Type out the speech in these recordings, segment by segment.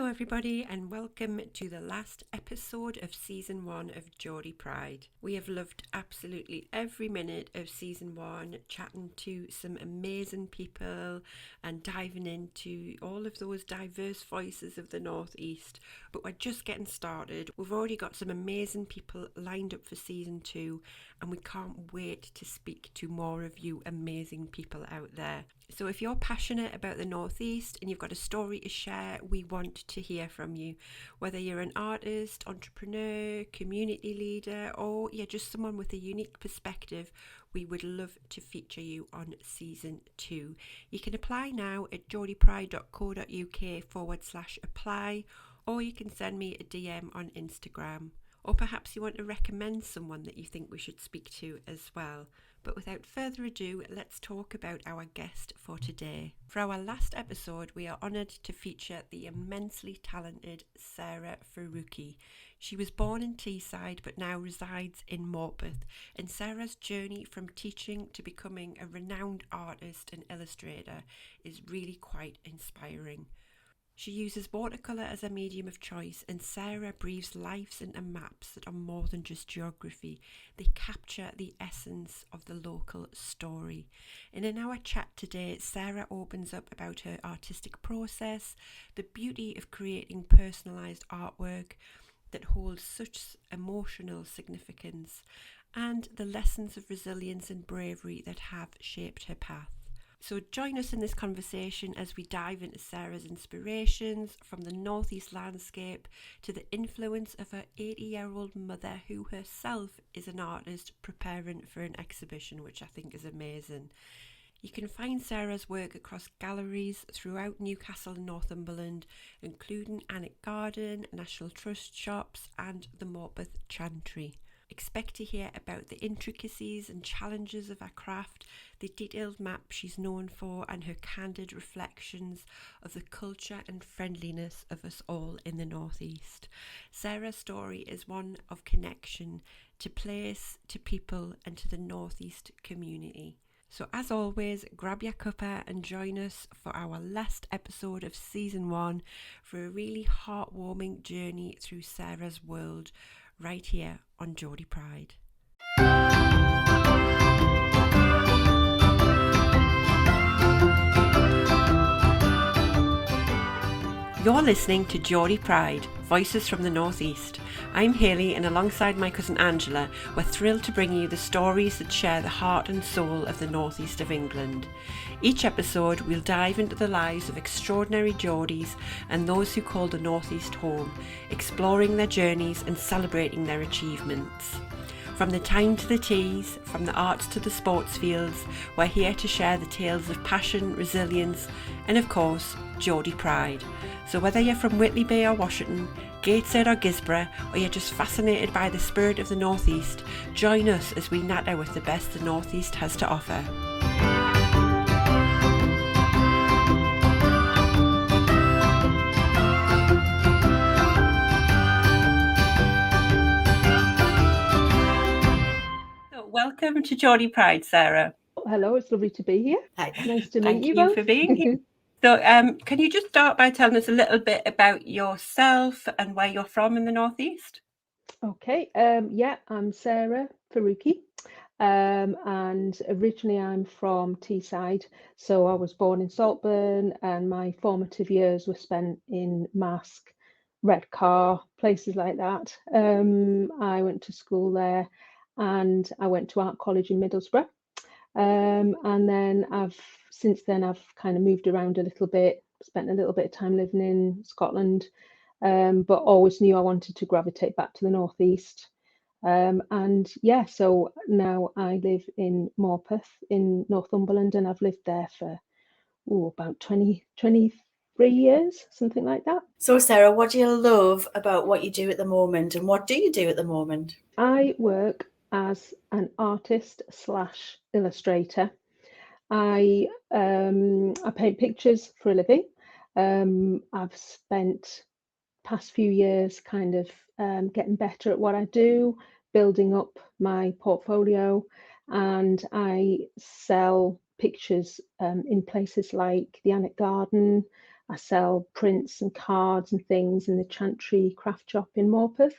Hello everybody and welcome to the last episode of season 1 of Geordie Pride. We have loved absolutely every minute of season 1, chatting to some amazing people and diving into all of those diverse voices of the Northeast. But we're just getting started. We've already got some amazing people lined up for season 2 and we can't wait to speak to more of you amazing people out there. So if you're passionate about the Northeast and you've got a story to share, we want to hear from you. Whether you're an artist, entrepreneur, community leader, or you're just someone with a unique perspective, we would love to feature you on season 2. You can apply now at geordiepride.co.uk/apply, or you can send me a DM on Instagram. Or perhaps you want to recommend someone that you think we should speak to as well. But without further ado, let's talk about our guest for today. For our last episode, we are honoured to feature the immensely talented Sarah Farooqi. She was born in Teesside but now resides in Morpeth, and Sarah's journey from teaching to becoming a renowned artist and illustrator is really quite inspiring. She uses watercolour as a medium of choice, and Sarah breathes lives into maps that are more than just geography. They capture the essence of the local story. And in our chat today, Sarah opens up about her artistic process, the beauty of creating personalised artwork that holds such emotional significance, and the lessons of resilience and bravery that have shaped her path. So join us in this conversation as we dive into Sarah's inspirations, from the Northeast landscape to the influence of her 80-year-old mother, who herself is an artist preparing for an exhibition, which I think is amazing. You can find Sarah's work across galleries throughout Newcastle and Northumberland, including Alnwick Garden, National Trust shops and the Morpeth Chantry. Expect to hear about the intricacies and challenges of her craft, the detailed map she's known for, and her candid reflections of the culture and friendliness of us all in the Northeast. Sarah's story is one of connection to place, to people, and to the Northeast community. So as always, grab your cuppa and join us for our last episode of season 1 for a really heartwarming journey through Sarah's world, right here on Geordie Pride. You're listening to Geordie Pride, Voices from the Northeast. I'm Hayley, and alongside my cousin Angela, we're thrilled to bring you the stories that share the heart and soul of the Northeast of England. Each episode, we'll dive into the lives of extraordinary Geordies and those who call the Northeast home, exploring their journeys and celebrating their achievements. From the town to the teas, from the arts to the sports fields, we're here to share the tales of passion, resilience, and of course, Geordie Pride. So whether you're from Whitley Bay or Washington, Gateshead or Gisborough, or you're just fascinated by the spirit of the Northeast, join us as we natter with the best the Northeast has to offer. Welcome to Geordie Pride, Sarah. Hello, it's lovely to be here. Hi. Nice to meet you both. Thank you for being here. So can you just start by telling us a little bit about yourself and where you're from in the Northeast? Okay, I'm Sarah Farooqi, and originally I'm from Teesside. So I was born in Saltburn and my formative years were spent in Mask, Redcar, places like that. I went to school there and I went to art college in Middlesbrough. And then since then I've kind of moved around a little bit, spent a little bit of time living in Scotland, but always knew I wanted to gravitate back to the Northeast. So now I live in Morpeth in Northumberland, and I've lived there for about 23 years, something like that. So Sarah, what do you love about what you do at the moment, and what do you do at the moment? I work as an artist / illustrator. I paint pictures for a living. I've spent past few years kind of getting better at what I do, building up my portfolio, and I sell pictures in places like the Alnwick Garden. I sell prints and cards and things in the Chantry craft shop in Morpeth.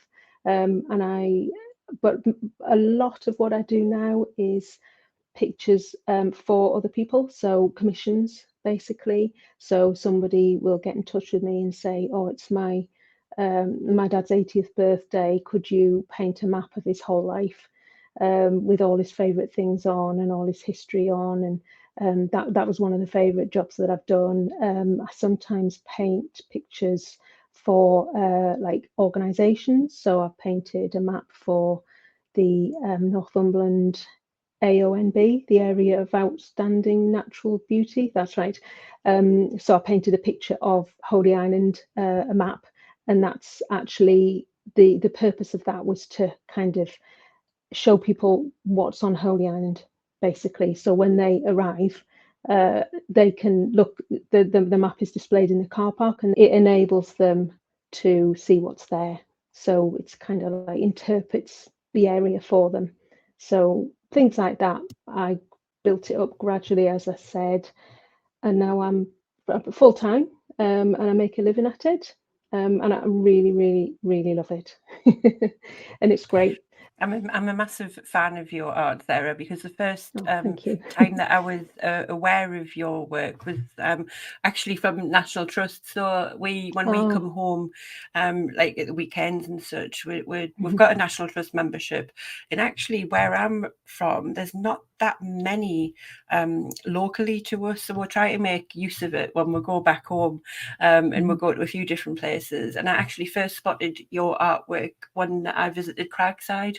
But a lot of what I do now is pictures for other people, so commissions basically. So somebody will get in touch with me and say, oh, it's my dad's 80th birthday, could you paint a map of his whole life, with all his favourite things on and all his history on? And that was one of the favourite jobs that I've done. I sometimes paint pictures for like organisations. So I've painted a map for the Northumberland AONB, the Area of Outstanding Natural Beauty. That's right. So I painted a picture of Holy Island, a map, and that's actually the purpose of that was to kind of show people what's on Holy Island, basically. So when they arrive, they can look. The map is displayed in the car park, and it enables them to see what's there. So it's kind of like interprets the area for them. So things like that. I built it up gradually, as I said, and now I'm full time, and I make a living at it. And I really, really, really love it, and it's great. I'm a massive fan of your art, Sarah, because the first Thank you. time that I was aware of your work was actually from National Trust. So when we come home, like at the weekends and such, we've got a National Trust membership, and actually where I'm from, there's not that many locally to us, so we'll try to make use of it when we go back home, and we'll go to a few different places. And I actually first spotted your artwork when I visited Craigside.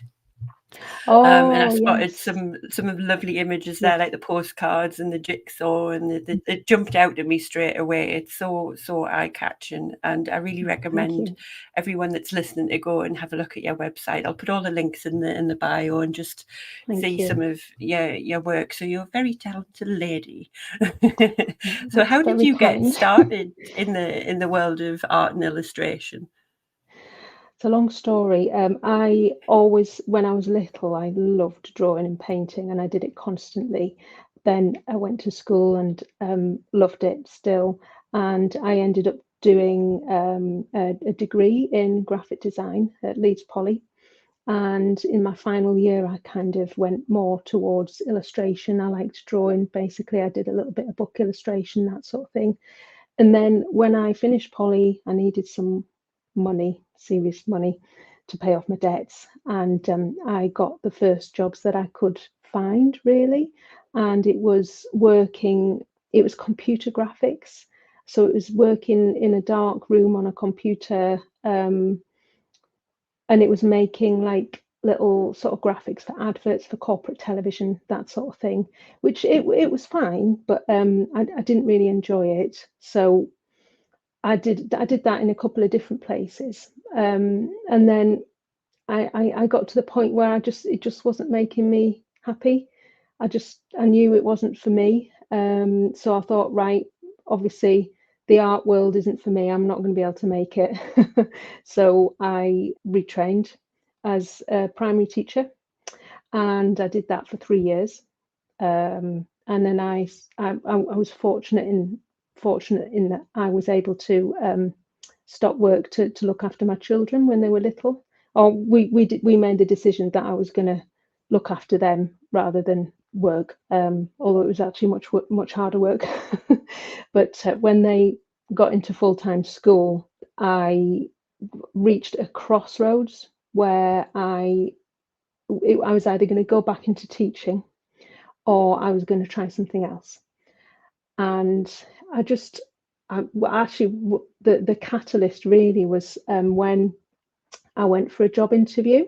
And I spotted Yes. some of the lovely images there, like the postcards and the jigsaw, and it jumped out at me straight away. It's so eye-catching, and I really recommend everyone that's listening to go and have a look at your website. I'll put all the links in the bio and just see some of your work. So you're a very talented lady. So how did you get started in the world of art and illustration? It's a long story. I always, when I was little, I loved drawing and painting, and I did it constantly. Then I went to school and loved it still, and I ended up doing a degree in graphic design at Leeds Poly. And in my final year, I kind of went more towards illustration. I liked drawing. Basically, I did a little bit of book illustration, that sort of thing. And then when I finished poly, I needed some money, serious money, to pay off my debts. And I got the first jobs that I could find, really. And it was computer graphics. So it was working in a dark room on a computer, and it was making like little sort of graphics for adverts for corporate television, that sort of thing, which it was fine, but I didn't really enjoy it. So I did that in a couple of different places, and then I got to the point where it just wasn't making me happy. I knew it wasn't for me. So I thought, right, obviously the art world isn't for me. I'm not going to be able to make it. So I retrained as a primary teacher, and I did that for 3 years. And then I was fortunate in that I was able to stop work to look after my children when they were little. Or we made the decision that I was going to look after them rather than work, although it was actually much harder work. But when they got into full-time school, I reached a crossroads where I was either going to go back into teaching or I was going to try something else. And the catalyst really was when I went for a job interview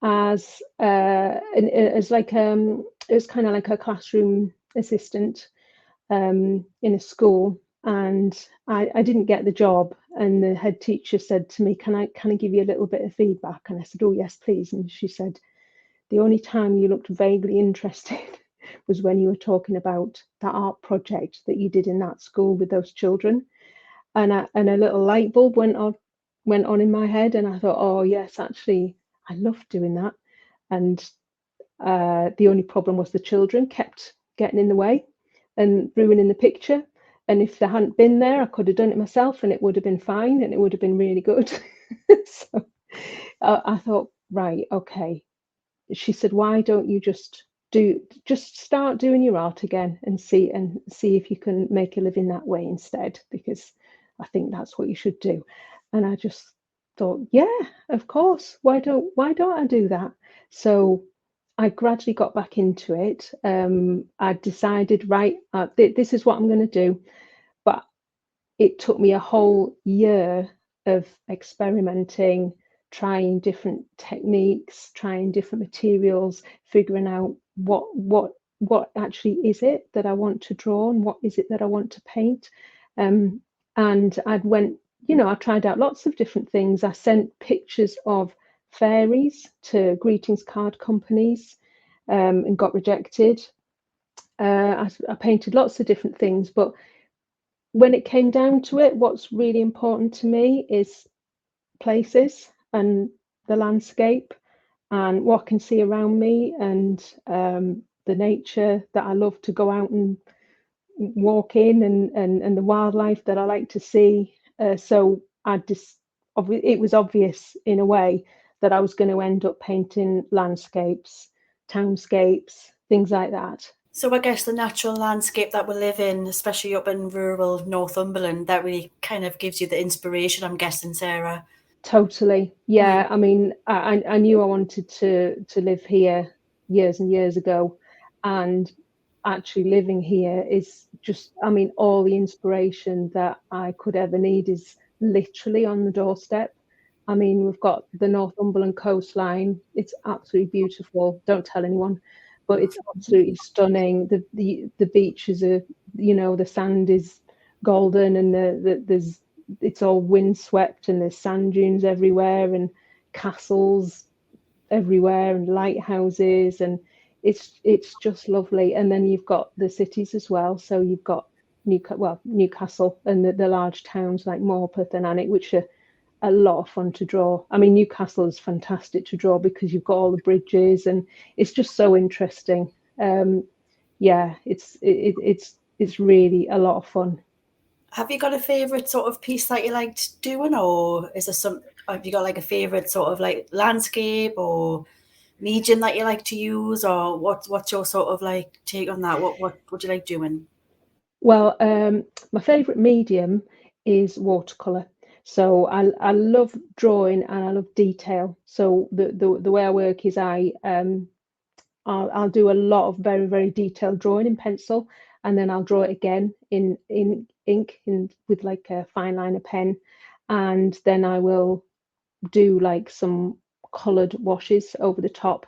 as like it was kind of like a classroom assistant in a school, and I didn't get the job, and the head teacher said to me, can I give you a little bit of feedback? And I said, oh yes please. And she said, the only time you looked vaguely interested was when you were talking about that art project that you did in that school with those children. And a little light bulb went on in my head, and I thought, oh yes, actually I loved doing that. And the only problem was the children kept getting in the way and ruining the picture. And if they hadn't been there, I could have done it myself and it would have been fine and it would have been really good. So I thought, right, okay. She said, why don't you just start doing your art again and see if you can make a living that way instead, because I think that's what you should do. And I just thought, yeah, of course. Why don't I do that? So I gradually got back into it. I decided, right, this is what I'm going to do. But it took me a whole year of experimenting, trying different techniques, trying different materials, figuring out what actually is it that I want to draw and what is it that I want to paint. And I tried out lots of different things. I sent pictures of fairies to greetings card companies, and got rejected. I painted lots of different things, but when it came down to it, what's really important to me is places and the landscape and what I can see around me, and the nature that I love to go out and walk in, and the wildlife that I like to see. So it was obvious in a way that I was going to end up painting landscapes, townscapes, things like that. So I guess the natural landscape that we live in, especially up in rural Northumberland, that really kind of gives you the inspiration, I'm guessing, Sarah. Totally. Yeah. I mean, I knew I wanted to live here years and years ago, and actually living here is just, I mean, all the inspiration that I could ever need is literally on the doorstep. I mean, we've got the Northumberland coastline. It's absolutely beautiful. Don't tell anyone, but it's absolutely stunning. The beaches are, the sand is golden, and it's all windswept, and there's sand dunes everywhere and castles everywhere and lighthouses, and it's just lovely. And then you've got the cities as well. So you've got Newcastle and the large towns like Morpeth and Alnwick, which are a lot of fun to draw. I mean, Newcastle is fantastic to draw because you've got all the bridges and it's just so interesting. It's really a lot of fun. Have you got a favourite sort of piece that you liked doing, or is there have you got like a favourite sort of like landscape or medium that you like to use, or what's your sort of like take on that? What do you like doing? Well, my favourite medium is watercolour. So I love drawing and I love detail. So the way I work is I'll do a lot of very, very detailed drawing in pencil, and then I'll draw it again in ink with like a fine liner pen, and then I will do like some coloured washes over the top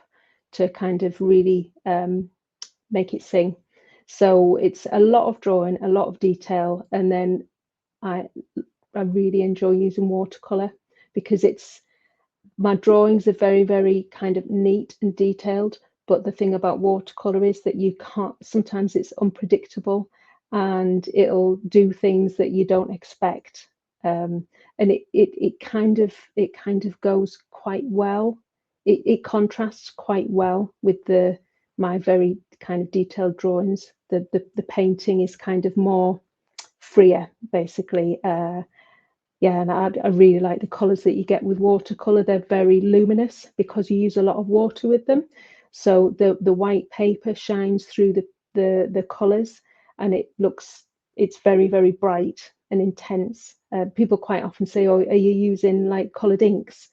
to kind of really make it sing. So it's a lot of drawing, a lot of detail, and then I really enjoy using watercolour because my drawings are very, very kind of neat and detailed. But the thing about watercolour is that you can't, sometimes it's unpredictable and it'll do things that you don't expect. And it kind of goes quite well. It contrasts quite well with my very kind of detailed drawings. The painting is kind of more freer, basically. And I really like the colours that you get with watercolour. They're very luminous because you use a lot of water with them. So the white paper shines through the colours, and it's very, very bright and intense. People quite often say, "Oh, are you using like coloured inks?"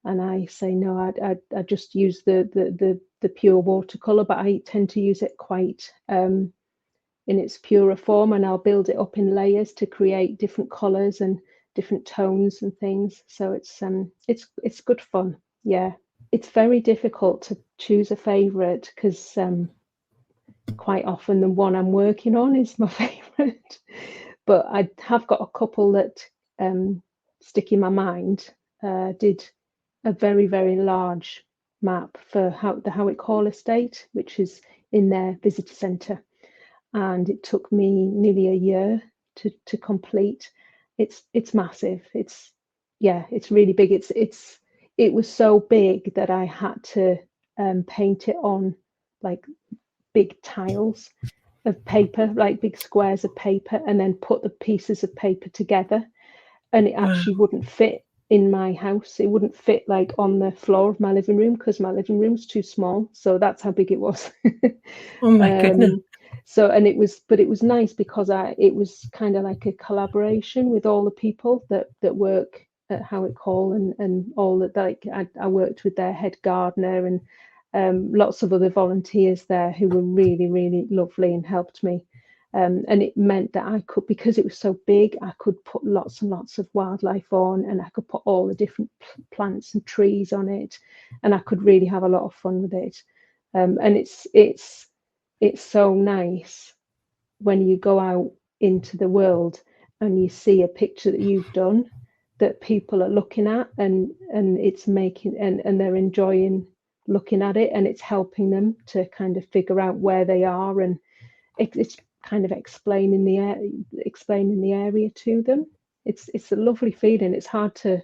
And I say, "No, I just use the pure watercolour, but I tend to use it quite in its purer form, and I'll build it up in layers to create different colours and different tones and things. So it's good fun. Yeah, it's very difficult to choose a favourite because quite often the one I'm working on is my favourite. But I have got a couple that stick in my mind. Did a very, very large map for the Howick Hall estate, which is in their visitor centre, and it took me nearly a year to complete. It's massive. It's really big. It was so big that I had to paint it on like big tiles, of paper, like big squares of paper, and then put the pieces of paper together, and it actually wouldn't fit in my house. It wouldn't fit like on the floor of my living room because my living room's too small. So that's how big it was. Oh my goodness. So, and it was nice because it was kind of like a collaboration with all the people that work at Howick Hall, and all that, like I worked with their head gardener and lots of other volunteers there who were really, really lovely and helped me. And it meant that I could, because it was so big, I could put lots and lots of wildlife on, and I could put all the different plants and trees on it, and I could really have a lot of fun with it. And it's so nice when you go out into the world and you see a picture that you've done that people are looking at, and it's making, and they're enjoying looking at it, and it's helping them to kind of figure out where they are, and it's kind of explaining the area to them. It's a lovely feeling. It's hard to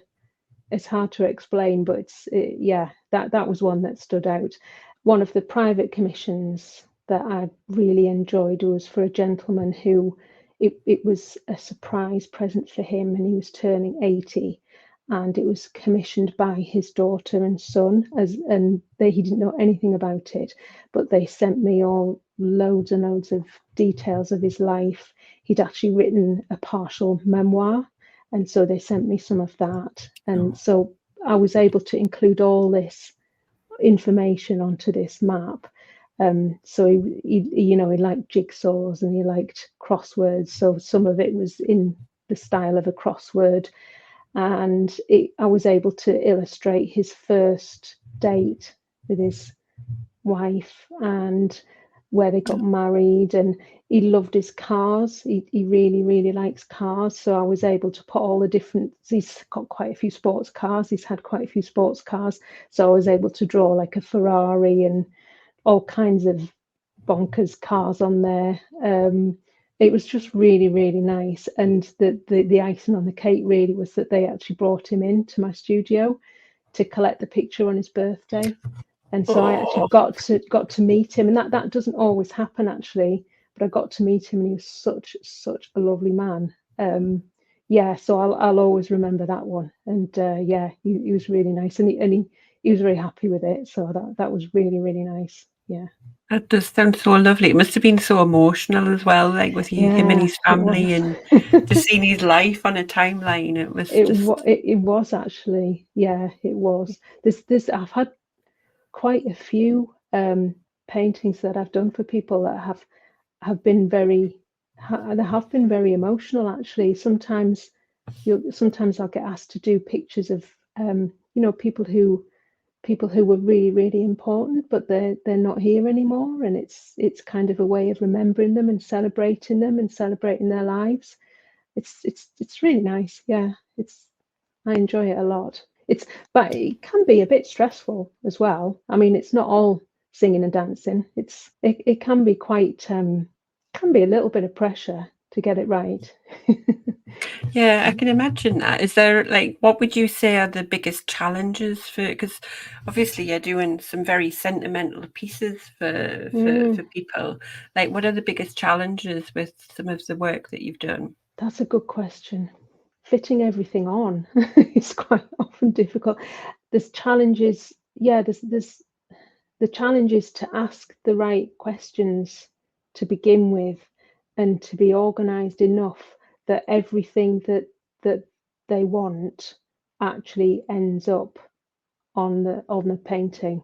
explain, but yeah, that was one that stood out. One of the private commissions that I really enjoyed was for a gentleman who it was a surprise present for him, and he was turning 80, and it was commissioned by his daughter and son, he didn't know anything about it, but they sent me all loads and loads of details of his life. He'd actually written a partial memoir, and so they sent me some of that, and so I was able to include all this information onto this map. So he liked jigsaws and he liked crosswords, so some of it was in the style of a crossword, and I was able to illustrate his first date with his wife and where they got married, and he loved his cars. He really, really likes cars, so I was able to put all the different, he's got quite a few sports cars, he's had quite a few sports cars, so I was able to draw like a Ferrari and all kinds of bonkers cars on there. It was just really, really nice, and the icing on the cake really was that they actually brought him into my studio to collect the picture on his birthday. And so I actually got to meet him, and that doesn't always happen actually, but I got to meet him, and he was such a lovely man. Yeah, so I'll always remember that one. And yeah, he was really nice, and he was very happy with it. So that was really, really nice. Yeah. That does sound so lovely. It must have been so emotional as well, like with him and his family, and just seeing his life on a timeline. It was it was actually, yeah, it was. I've had quite a few paintings that I've done for people that have been very emotional actually. Sometimes I'll get asked to do pictures of people who were really, really important, but they're not here anymore, and it's kind of a way of remembering them and celebrating their lives. It's really nice. Yeah, I enjoy it a lot. But it can be a bit stressful as well. I mean, it's not all singing and dancing. It can be quite can be a little bit of pressure to get it right. Yeah, I can imagine that. Is there, like, what would you say are the biggest challenges because obviously you're doing some very sentimental pieces for people. Like, what are the biggest challenges with some of the work that you've done? That's a good question. Fitting everything on is quite often difficult. There's challenges. Yeah, there's the challenge is to ask the right questions to begin with, and to be organized enough that everything that they want actually ends up on the painting.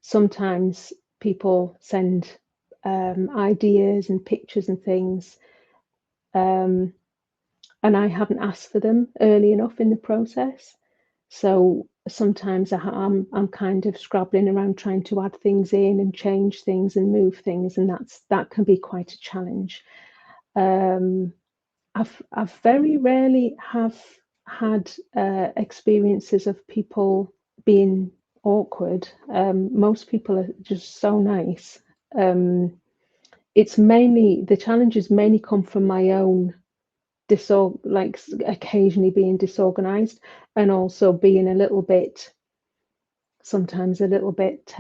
Sometimes people send ideas and pictures and things, and I haven't asked for them early enough in the process. So sometimes I'm kind of scrabbling around trying to add things in and change things and move things, and that can be quite a challenge. I've very rarely have had experiences of people being awkward. Most people are just so nice. It's mainly, the challenges mainly come from my own like occasionally being disorganized, and also being sometimes a little bit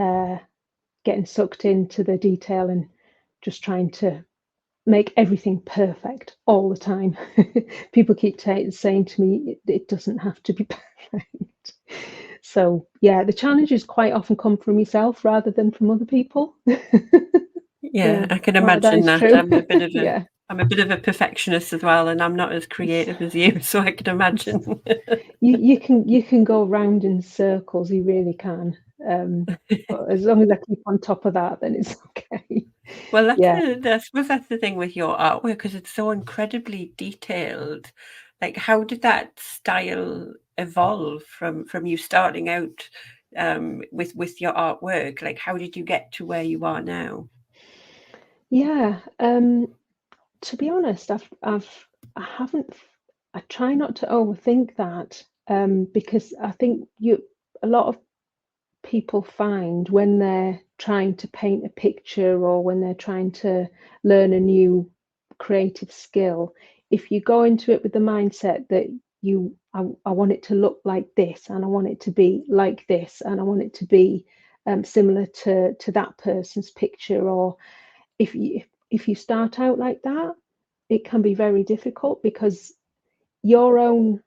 getting sucked into the detail and just trying to make everything perfect all the time. People keep saying to me, it doesn't have to be perfect. So yeah, the challenges quite often come from yourself rather than from other people. Yeah, I can that imagine is that. true. I'm a bit of a Yeah. I'm a bit of a perfectionist as well, and I'm not as creative as you, so I can imagine. You can go round in circles, you really can. But as long as I keep on top of that, then it's okay. Well, Yeah. I suppose that's the thing with your artwork, because it's so incredibly detailed. Like, how did that style evolve from you starting out with your artwork? Like, how did you get to where you are now? Yeah. To be honest, I haven't. I try not to overthink that, because I think a lot of people find when they're trying to paint a picture or when they're trying to learn a new creative skill, if you go into it with the mindset that I want it to look like this, and I want it to be like this, and I want it to be similar to that person's picture, or if you start out like that, it can be very difficult because your own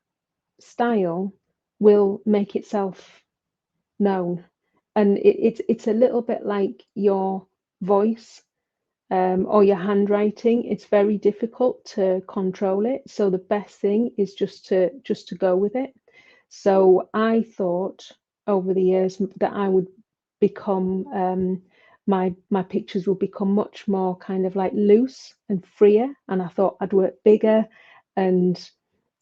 style will make itself known, and it's a little bit like your voice, or your handwriting. It's very difficult to control it, so the best thing is just to go with it. So I thought over the years that I would become, my pictures would become much more kind of like loose and freer, and I thought I'd work bigger, and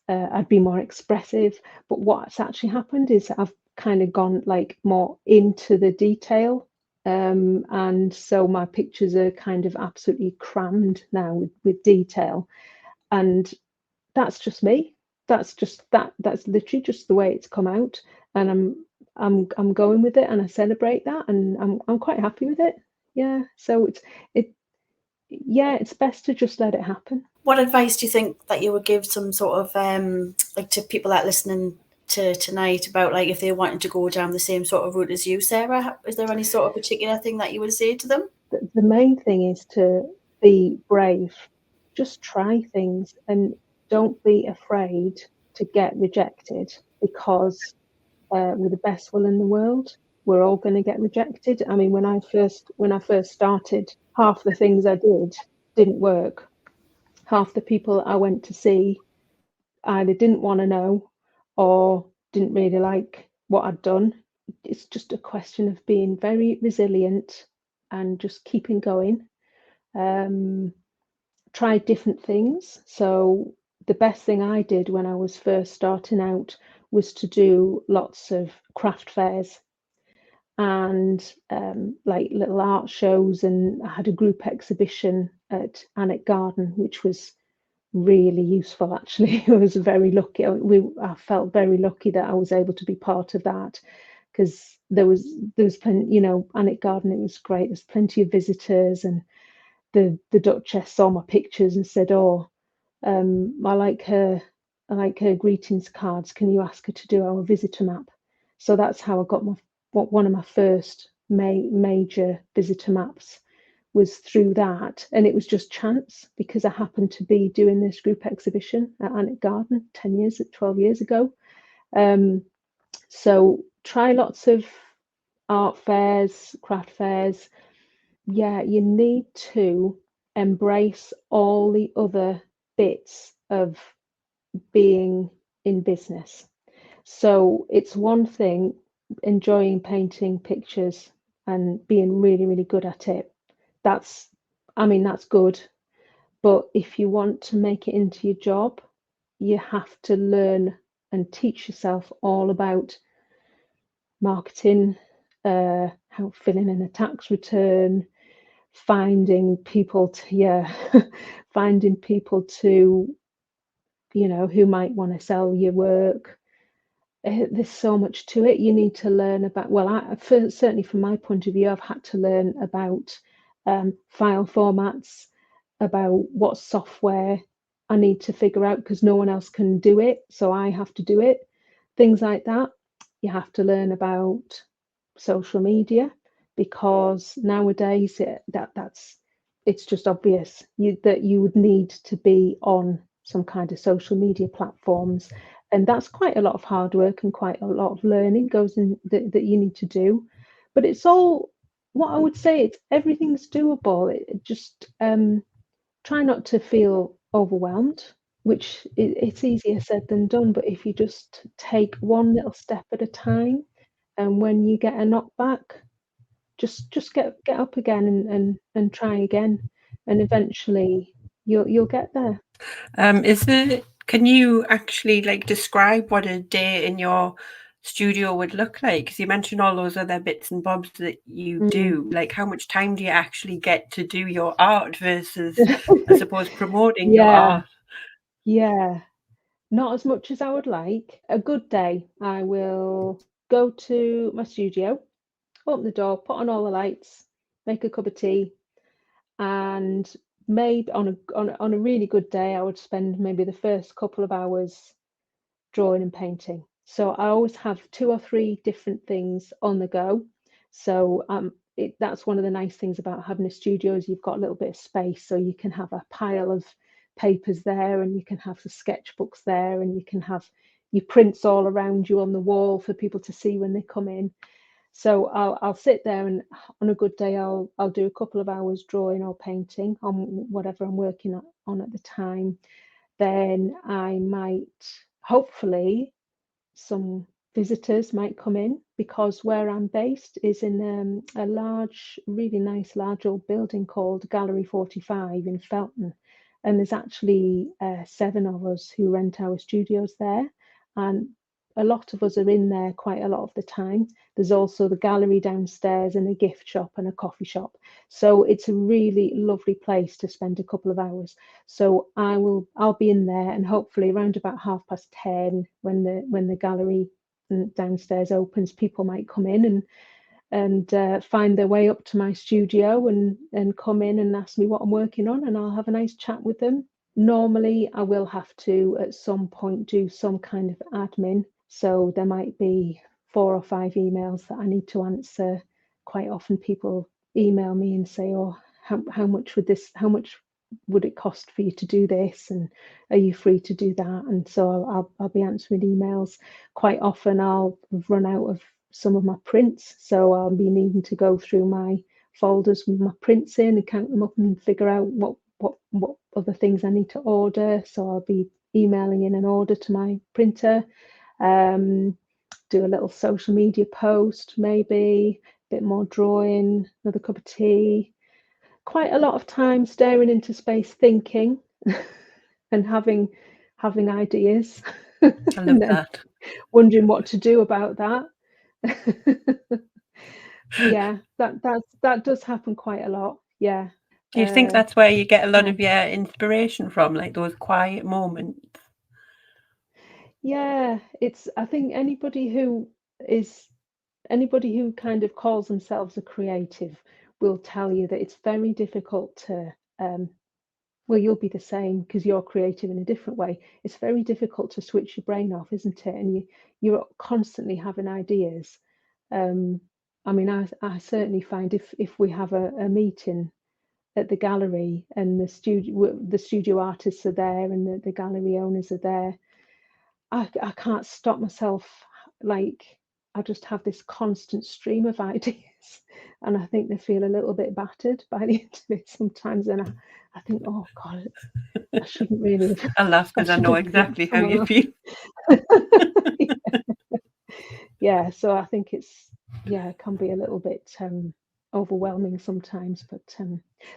I'd be more expressive. But what's actually happened is I've kind of gone like more into the detail, and so my pictures are kind of absolutely crammed now with detail, and that's just me. That's literally just the way it's come out, and I'm going with it, and I celebrate that, and I'm quite happy with it. Yeah. So it yeah, it's best to just let it happen. What advice do you think that you would give some sort of like to people that are listening to tonight about like if they wanted to go down the same sort of route as you, Sarah? Is there any sort of particular thing that you would say to them? The main thing is to be brave. Just try things and don't be afraid to get rejected, because with the best will in the world, we're all going to get rejected. I mean, when I first started, half the things I didn't work. Half the people I went to see either didn't want to know or didn't really like what I'd done. It's just a question of being very resilient and just keeping going. Um, Try different things. So the best thing I did when I was first starting out was to do lots of craft fairs and like little art shows, and I had a group exhibition at Alnwick Garden, which was really useful actually. I was very lucky. I felt very lucky that I was able to be part of that, because there was plenty, Alnwick Garden, it was great. There's plenty of visitors, and the Duchess saw my pictures and said, "Oh, I like her greetings cards. Can you ask her to do our visitor map?" So that's how I got one of my first major visitor maps, was through that, and it was just chance because I happened to be doing this group exhibition at Alnwick Garden 12 years ago. So try lots of art fairs, craft fairs. Yeah, you need to embrace all the other bits of being in business. So it's one thing enjoying painting pictures and being really, really good at it. That's, I mean, that's good. But if you want to make it into your job, you have to learn and teach yourself all about marketing, how filling in a tax return, finding people to, yeah, finding people to, who might want to sell your work. There's so much to it. You need to learn about, well, certainly from my point of view, I've had to learn about file formats, about what software I need to figure out because no one else can do it, so I have to do it. Things like that. You have to learn about social media, because nowadays it's just obvious that you would need to be on some kind of social media platforms, and that's quite a lot of hard work and quite a lot of learning goes in that you need to do. But it's all, what I would say, it's everything's doable. It just try not to feel overwhelmed, which it's easier said than done. But if you just take one little step at a time, and when you get a knockback, just get up again and try again, and eventually you'll get there. Can you actually like describe what a day in your studio would look like? Because you mentioned all those other bits and bobs that you do. Like, how much time do you actually get to do your art versus, I suppose, promoting your Yeah, art? yeah. Not as much as I would like. A good day, I will go to my studio, open the door, put on all the lights, make a cup of tea, and maybe on a really good day, I would spend maybe the first couple of hours drawing and painting. So I always have 2 or 3 different things on the go. So that's one of the nice things about having a studio is you've got a little bit of space, so you can have a pile of papers there, and you can have the sketchbooks there, and you can have your prints all around you on the wall for people to see when they come in. So I'll sit there, and on a good day I'll do a couple of hours drawing or painting on whatever I'm working on at the time. Then I might, hopefully, some visitors might come in, because where I'm based is in a large, really nice, large old building called Gallery 45 in Felton. And there's actually 7 of us who rent our studios there. And a lot of us are in there quite a lot of the time. There's also the gallery downstairs and a gift shop and a coffee shop. So it's a really lovely place to spend a couple of hours. So I'll be in there, and hopefully around about 10:30, when the gallery downstairs opens, people might come in and find their way up to my studio and come in and ask me what I'm working on, and I'll have a nice chat with them. Normally, I will have to at some point do some kind of admin, so there might be 4 or 5 emails that I need to answer. Quite often, people email me and say, "Oh, how much would it cost for you to do this, and are you free to do that?" And so I'll be answering emails. Quite often I'll run out of some of my prints, so I'll be needing to go through my folders with my prints in and count them up and figure out what other things I need to order. So I'll be emailing in an order to my printer, do a little social media post, maybe a bit more drawing, another cup of tea. Quite a lot of time staring into space, thinking and having ideas, I love and then that. wondering what to do about that. Yeah, that does happen quite a lot. Yeah. Do you think that's where you get a lot Yeah. of your inspiration from, like those quiet moments? Yeah, I think anybody who kind of calls themselves a creative will tell you that it's very difficult to well, you'll be the same because you're creative in a different way. It's very difficult to switch your brain off, isn't it? And you're constantly having ideas. I mean, I certainly find if we have a meeting at the gallery and the studio artists are there and the gallery owners are there, I can't stop myself. Like, I just have this constant stream of ideas, and I think they feel a little bit battered by the end of it sometimes. And I think, oh God, I shouldn't really have. I laugh I because I know should have given exactly how someone you else. feel. Yeah, so I think it can be a little bit overwhelming sometimes. But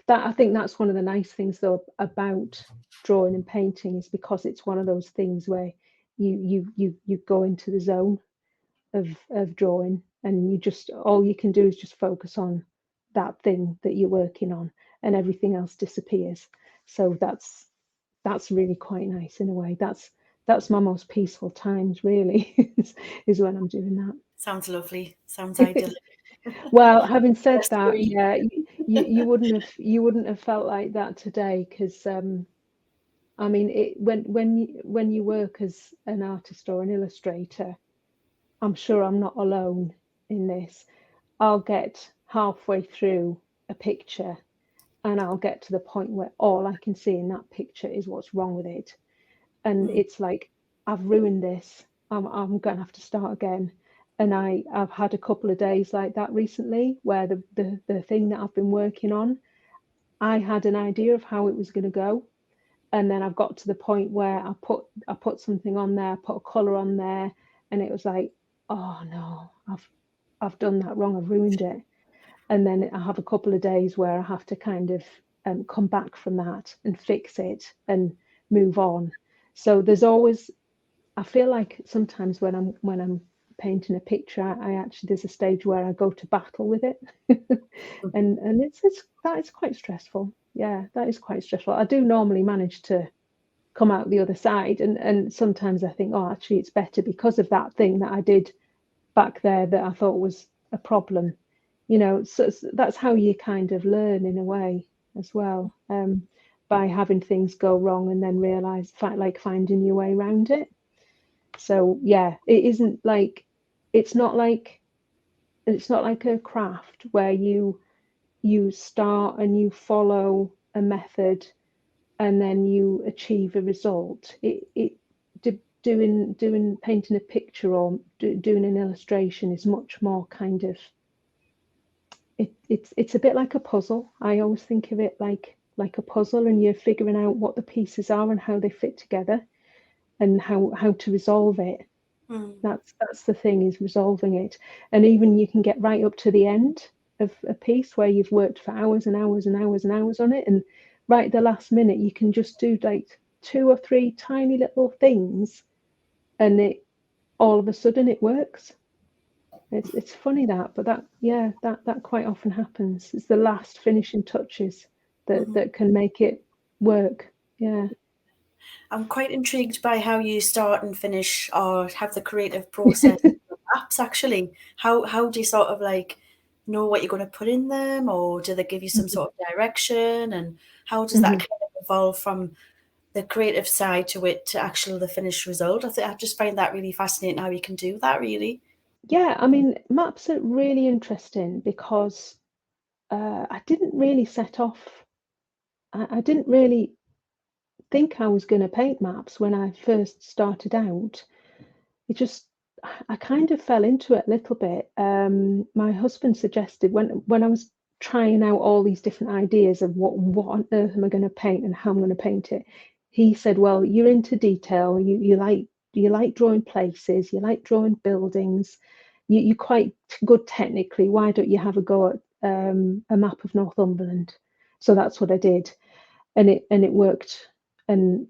I think that's one of the nice things though about drawing and painting, is because it's one of those things where you go into the zone of drawing, and all you can do is just focus on that thing that you're working on, and everything else disappears. So that's really quite nice in a way. That's my most peaceful times, really, is when I'm doing that. Sounds lovely. Sounds idyllic. Well, having said Just that, agree. yeah, you wouldn't have felt like that today, because I mean, when you work as an artist or an illustrator, I'm sure I'm not alone in this. I'll get halfway through a picture and I'll get to the point where all I can see in that picture is what's wrong with it. And it's like, I've ruined this. I'm going to have to start again. And I've had a couple of days like that recently, where the thing that I've been working on, I had an idea of how it was going to go. And then I've got to the point where I put something on there, put a colour on there, and it was like, oh no, I've done that wrong, I've ruined it. And then I have a couple of days where I have to kind of come back from that and fix it and move on. So there's always, I feel like sometimes when I'm painting a picture, I actually, there's a stage where I go to battle with it, and it's that is quite stressful. Yeah, that is quite stressful. I do normally manage to come out the other side, and sometimes I think, oh, actually, it's better because of that thing that I did back there that I thought was a problem. So that's how you kind of learn in a way as well, by having things go wrong and then realize, like, finding your way around it. So yeah, it isn't like, it's not like a craft where you start and you follow a method and then you achieve a result. Doing painting a picture or doing an illustration is much more kind of, it's a bit like a puzzle. I always think of it like a puzzle, and you're figuring out what the pieces are and how they fit together and how to resolve it. That's the thing, is resolving it. And even you can get right up to the end of a piece where you've worked for hours and hours and hours and hours on it, and right at the last minute you can just do like 2 or 3 tiny little things, and it all of a sudden it works. It's funny that, but that quite often happens. It's the last finishing touches that can make it work. Yeah. I'm quite intrigued by how you start and finish or have the creative process of apps actually. How do you sort of like know what you're going to put in them, or do they give you some sort of direction, and how does that kind of evolve from the creative side to actually the finished result? I just find that really fascinating how you can do that really. Yeah, I mean, maps are really interesting because I didn't really set off. I didn't really think I was going to paint maps when I first started out. I kind of fell into it a little bit. My husband suggested, when I was trying out all these different ideas of what on earth am I going to paint and how I'm going to paint it, he said, well, you're into detail, you like drawing places, you like drawing buildings, you're quite good technically, why don't you have a go at a map of Northumberland? So that's what I did, and it worked, and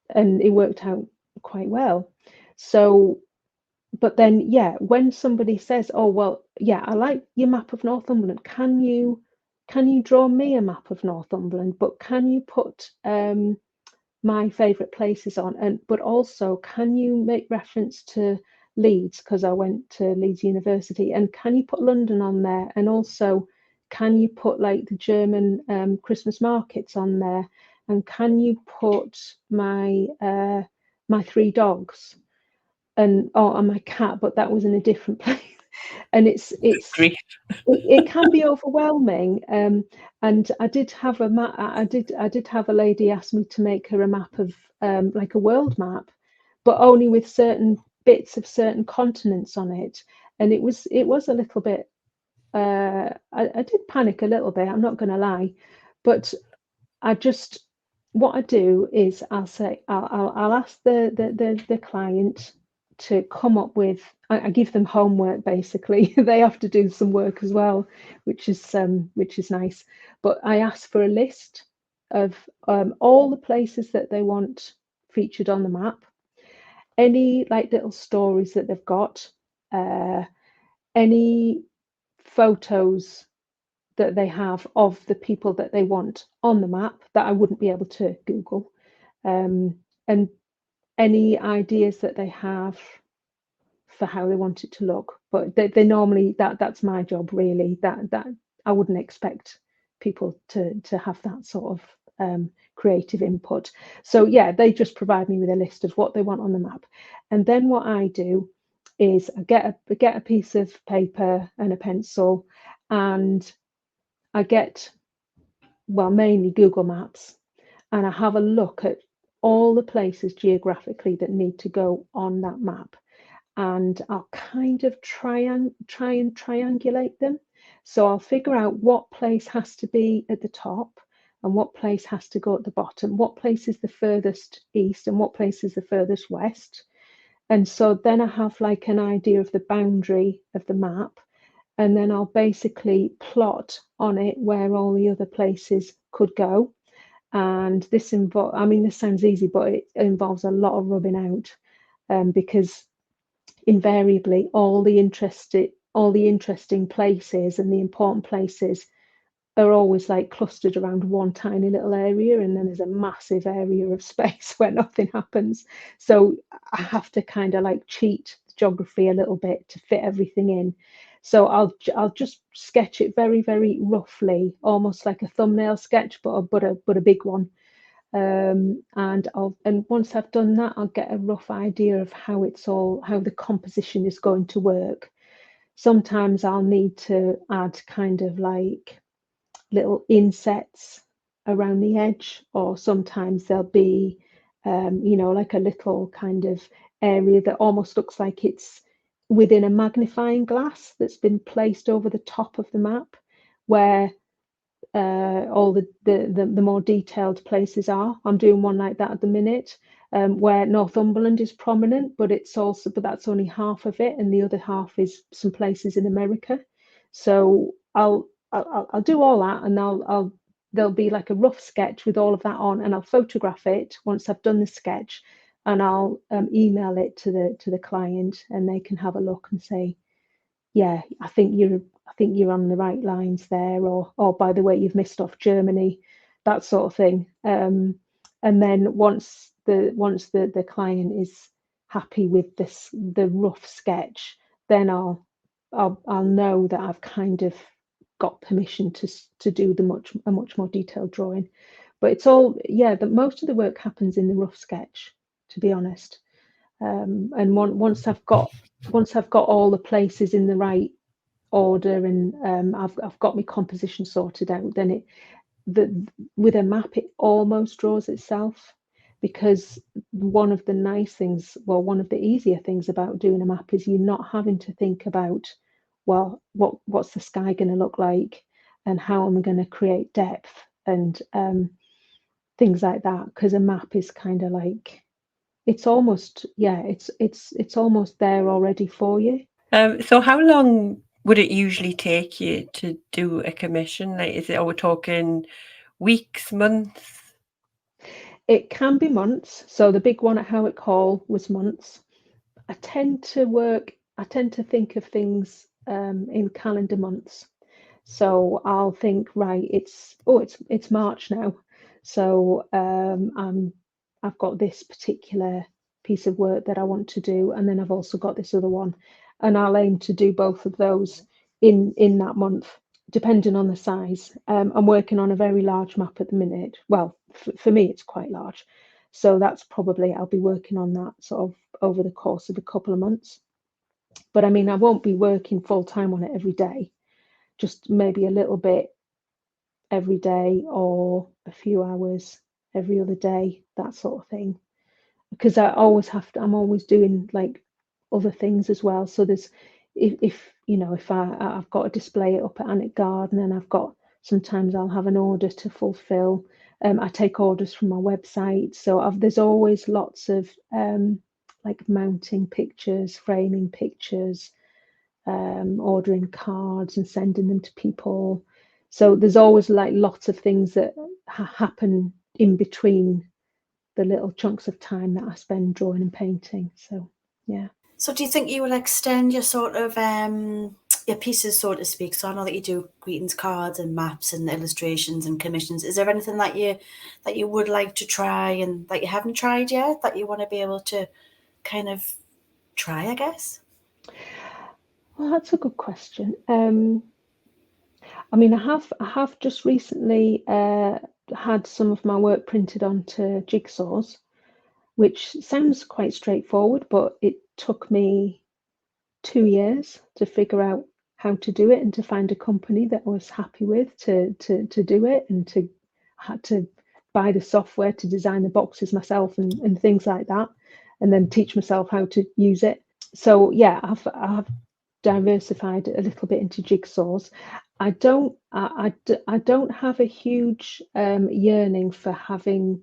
it worked out quite well. So, but then, yeah, when somebody says, oh, well, yeah, I like your map of Northumberland, can you draw me a map of Northumberland, but can you put my favourite places on, but also can you make reference to Leeds, because I went to Leeds University, and can you put London on there, and also can you put like the German Christmas markets on there, and can you put my 3 dogs and my cat, but that was in a different place. And it can be overwhelming. And I did have a map. I did have a lady ask me to make her a map of like a world map, but only with certain bits of certain continents on it. And it was a little bit. I did panic a little bit, I'm not going to lie, but what I do is I'll say I'll ask the client to come up with. I give them homework basically. They have to do some work as well, which is nice. But I ask for a list of all the places that they want featured on the map, any like little stories that they've got, any photos that they have of the people that they want on the map that I wouldn't be able to Google, and any ideas that they have for how they want it to look. But they normally, that's my job really. That I wouldn't expect people to have that sort of creative input. So yeah, they just provide me with a list of what they want on the map, and then what I do is I get a piece of paper and a pencil, and I get well, mainly Google Maps, and I have a look at all the places geographically that need to go on that map, and I'll kind of try and triangulate them. So I'll figure out what place has to be at the top and what place has to go at the bottom, what place is the furthest east and what place is the furthest west. And so then I have like an idea of the boundary of the map, and then I'll basically plot on it where all the other places could go. And this I mean, this sounds easy, but it involves a lot of rubbing out, because invariably all the interesting places and the important places are always like clustered around one tiny little area, and then there's a massive area of space where nothing happens. So I have to kind of like cheat geography a little bit to fit everything in. So I'll just sketch it very, very roughly, almost like a thumbnail sketch, but a big one. And once I've done that, I'll get a rough idea of how the composition is going to work. Sometimes I'll need to add kind of like little insets around the edge, or sometimes there'll be, like a little kind of area that almost looks like it's within a magnifying glass that's been placed over the top of the map, where all the more detailed places are. I'm doing one like that at the minute, where Northumberland is prominent, but that's only half of it, and the other half is some places in America. So I'll do all that, and there'll be like a rough sketch with all of that on, and I'll photograph it once I've done the sketch, and I'll email it to the client, and they can have a look and say, yeah, I think you're on the right lines there, or by the way, you've missed off Germany, that sort of thing. And then once the client is happy with the rough sketch, then I'll know that I've kind of got permission to do a much more detailed drawing. But it's all, yeah, most of the work happens in the rough sketch, to be honest. And once I've got all the places in the right order, and I've got my composition sorted out, then with a map it almost draws itself, because one of the easier things about doing a map is you're not having to think about, well, what's the sky going to look like, and how am I going to create depth, and things like that, because a map is kind of like, it's almost, yeah, it's almost there already for you. So how long would it usually take you to do a commission? Like, are we talking weeks, months? It can be months. So the big one at Howick Hall was months. I tend to think of things in calendar months. So I'll think, right, it's March now. So I've got this particular piece of work that I want to do, and then I've also got this other one, and I'll aim to do both of those in that month, depending on the size. I'm working on a very large map at the minute. Well, for me, it's quite large. So that's probably, I'll be working on that sort of over the course of a couple of months. But I mean, I won't be working full time on it every day, just maybe a little bit every day, or a few hours every other day, that sort of thing. Because I'm always doing like other things as well. So there's, if I've got to display it up at Annick Garden, and sometimes I'll have an order to fulfill. I take orders from my website, so there's always lots of like mounting pictures, framing pictures, ordering cards and sending them to people. So there's always like lots of things that happen in between the little chunks of time that I spend drawing and painting. So yeah. So do you think you will extend your sort of your pieces, so to speak? So I know that you do greetings cards and maps and illustrations and commissions. Is there anything that you would like to try and that you haven't tried yet, that you want to be able to kind of try, I guess? Well, that's a good question. I mean, I have just recently had some of my work printed onto jigsaws, which sounds quite straightforward, but it took me 2 years to figure out how to do it and to find a company that I was happy with to do it, and had to buy the software to design the boxes myself and things like that, and then teach myself how to use it. So yeah, I've diversified a little bit into jigsaws. I don't have a huge yearning for having